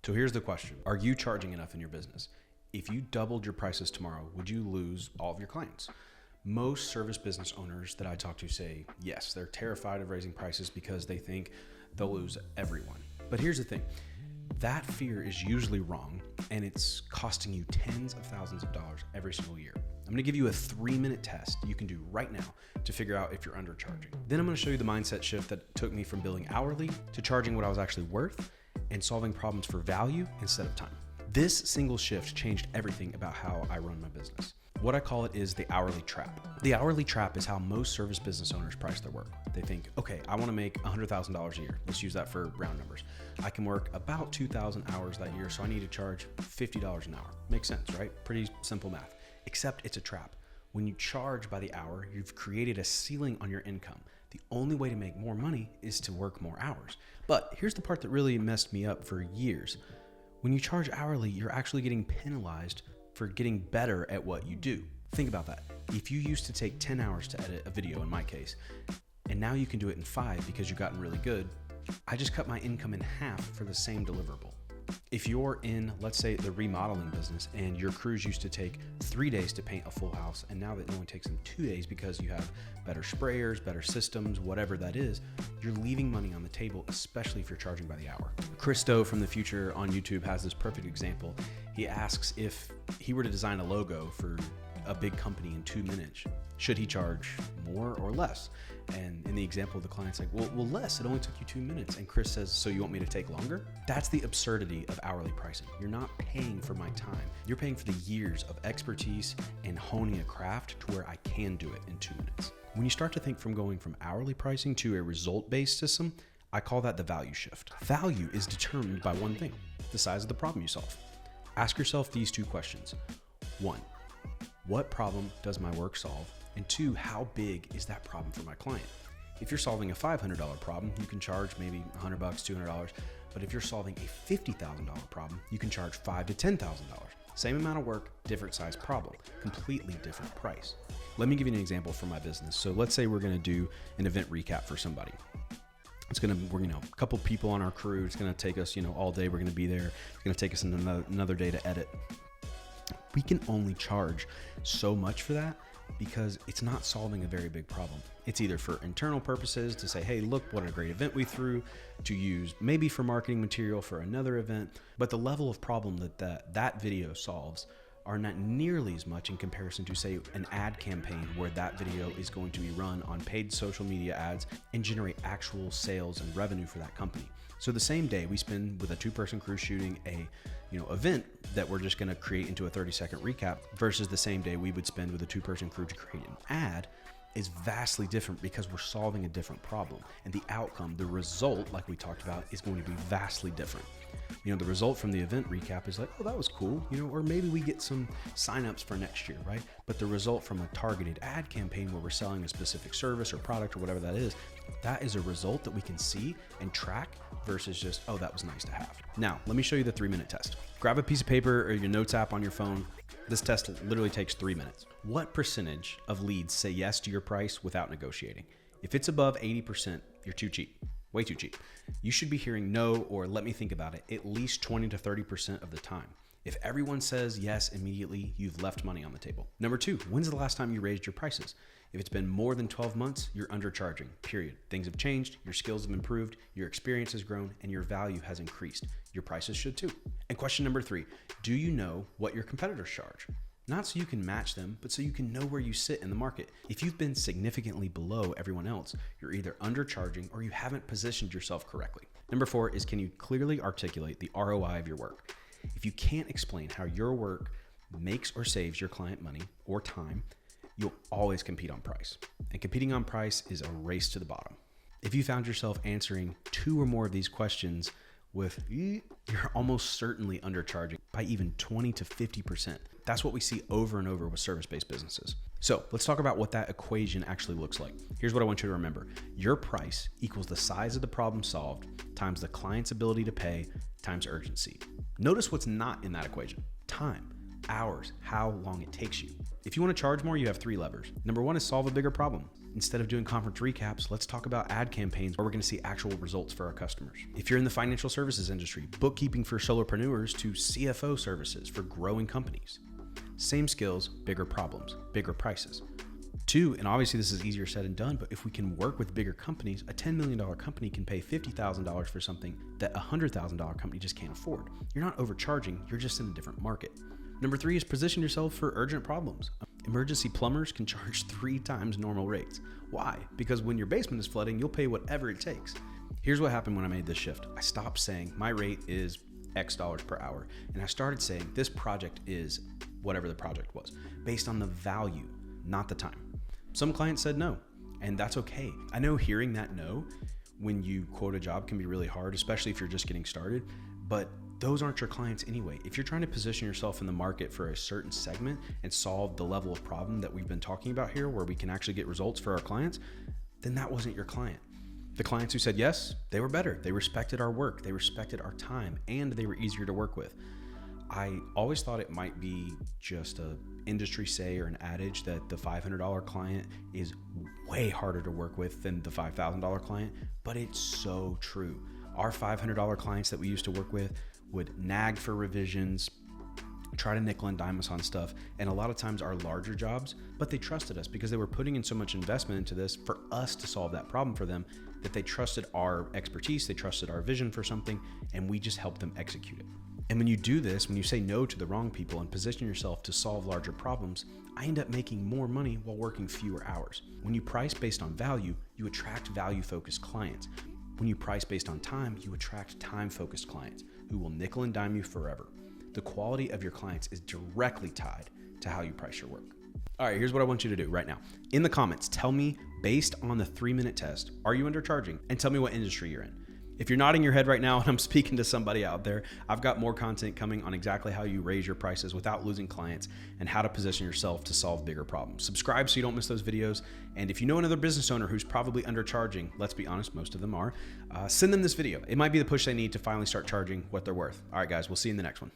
So here's the question. Are you charging enough in your business? If you doubled your prices tomorrow, would you lose all of your clients? Most service business owners that I talk to say yes. They're terrified of raising prices because they think they'll lose everyone. But here's the thing. That fear is usually wrong, and it's costing you tens of thousands of dollars every single year. I'm gonna give you a 3-minute test you can do right now to figure out if you're undercharging. Then I'm gonna show you the mindset shift that took me from billing hourly to charging what I was actually worth and solving problems for value instead of time. This single shift changed everything about how I run my business. What I call it is the hourly trap. The hourly trap is how most service business owners price their work. They think, okay, I wanna make $100,000 a year. Let's use that for round numbers. I can work about 2,000 hours that year, so I need to charge $50 an hour. Makes sense, right? Pretty simple math, except it's a trap. When you charge by the hour, you've created a ceiling on your income. The only way to make more money is to work more hours. But here's the part that really messed me up for years. When you charge hourly, you're actually getting penalized for getting better at what you do. Think about that. If you used to take 10 hours to edit a video, in my case, and now you can do it in 5 because you've gotten really good, I just cut my income in half for the same deliverable. If you're in, let's say, the remodeling business and your crews used to take 3 days to paint a full house, and now that it only takes them 2 days because you have better sprayers, better systems, whatever that is, you're leaving money on the table, especially if you're charging by the hour. Christo from the future on YouTube has this perfect example. He asks if he were to design a logo for a big company in 2 minutes, should he charge more or less? And in the example of the client's like, well, less, it only took you 2 minutes. And Chris says, so you want me to take longer? That's the absurdity of hourly pricing. You're not paying for my time. You're paying for the years of expertise and honing a craft to where I can do it in 2 minutes. When you start to think from going from hourly pricing to a result-based system, I call that the value shift. Value is determined by one thing, the size of the problem you solve. Ask yourself these 2 questions. 1, what problem does my work solve? And 2, how big is that problem for my client? If you're solving a $500 problem, you can charge maybe $100, $200. But if you're solving a $50,000 problem, you can charge $5,000 to $10,000. Same amount of work, different size problem, completely different price. Let me give you an example from my business. So let's say we're gonna do an event recap for somebody. We're a couple people on our crew. It's gonna take us, all day. We're gonna be there. It's gonna take us another day to edit. We can only charge so much for that because it's not solving a very big problem. It's either for internal purposes to say, hey, look what a great event we threw, to use maybe for marketing material for another event. But the level of problem that video solves are not nearly as much in comparison to, say, an ad campaign where that video is going to be run on paid social media ads and generate actual sales and revenue for that company. So the same day we spend with a 2-person crew shooting a event that we're just going to create into a 30-second recap versus the same day we would spend with a 2-person crew to create an ad is vastly different because we're solving a different problem, and the outcome, the result, like we talked about, is going to be vastly different. The result from the event recap is like, oh, that was cool, or maybe we get some signups for next year, right? But the result from a targeted ad campaign where we're selling a specific service or product or whatever that is a result that we can see and track versus just, oh, that was nice to have. Now, let me show you the 3-minute test. Grab a piece of paper or your notes app on your phone. This test literally takes 3 minutes. What percentage of leads say yes to your price without negotiating? If it's above 80%, you're too cheap. Way too cheap. You should be hearing no or let me think about it at least 20 to 30% of the time. If everyone says yes immediately, you've left money on the table. Number 2, when's the last time you raised your prices? If it's been more than 12 months, you're undercharging, period. Things have changed, your skills have improved, your experience has grown, and your value has increased. Your prices should too. And question number 3, do you know what your competitors charge? Not so you can match them, but so you can know where you sit in the market. If you've been significantly below everyone else, you're either undercharging or you haven't positioned yourself correctly. Number 4 is, can you clearly articulate the ROI of your work? If you can't explain how your work makes or saves your client money or time, you'll always compete on price. And competing on price is a race to the bottom. If you found yourself answering 2 or more of these questions with, you're almost certainly undercharging by even 20 to 50%. That's what we see over and over with service-based businesses. So let's talk about what that equation actually looks like. Here's what I want you to remember. Your price equals the size of the problem solved times the client's ability to pay times urgency. Notice what's not in that equation. Time, hours, how long it takes you. If you want to charge more, you have 3 levers. Number 1 is solve a bigger problem. Instead of doing conference recaps, let's talk about ad campaigns where we're going to see actual results for our customers. If you're in the financial services industry, bookkeeping for solopreneurs to CFO services for growing companies. Same skills, bigger problems, bigger prices. 2, and obviously this is easier said than done, but if we can work with bigger companies, a $10 million company can pay $50,000 for something that a $100,000 company just can't afford. You're not overcharging, you're just in a different market. Number 3 is position yourself for urgent problems. Emergency plumbers can charge 3 times normal rates. Why? Because when your basement is flooding, you'll pay whatever it takes. Here's what happened when I made this shift. I stopped saying my rate is X dollars per hour, and I started saying this project is whatever the project was, based on the value, not the time. Some clients said no, and that's okay. I know hearing that no when you quote a job can be really hard, especially if you're just getting started, but those aren't your clients anyway. If you're trying to position yourself in the market for a certain segment and solve the level of problem that we've been talking about here, where we can actually get results for our clients, then that wasn't your client. The clients who said yes, they were better. They respected our work, they respected our time, and they were easier to work with. I always thought it might be just a industry say or an adage that the $500 client is way harder to work with than the $5,000 client, but it's so true. Our $500 clients that we used to work with would nag for revisions, try to nickel and dime us on stuff, and a lot of times our larger jobs, but they trusted us because they were putting in so much investment into this for us to solve that problem for them, that they trusted our expertise, they trusted our vision for something, and we just helped them execute it. And when you do this, when you say no to the wrong people and position yourself to solve larger problems, I end up making more money while working fewer hours. When you price based on value, you attract value-focused clients. When you price based on time, you attract time-focused clients who will nickel and dime you forever. The quality of your clients is directly tied to how you price your work. All right, here's what I want you to do right now. In the comments, tell me, based on the 3-minute test, are you undercharging? And tell me what industry you're in. If you're nodding your head right now and I'm speaking to somebody out there, I've got more content coming on exactly how you raise your prices without losing clients and how to position yourself to solve bigger problems. Subscribe so you don't miss those videos. And if you know another business owner who's probably undercharging, let's be honest, most of them are, send them this video. It might be the push they need to finally start charging what they're worth. All right, guys, we'll see you in the next one.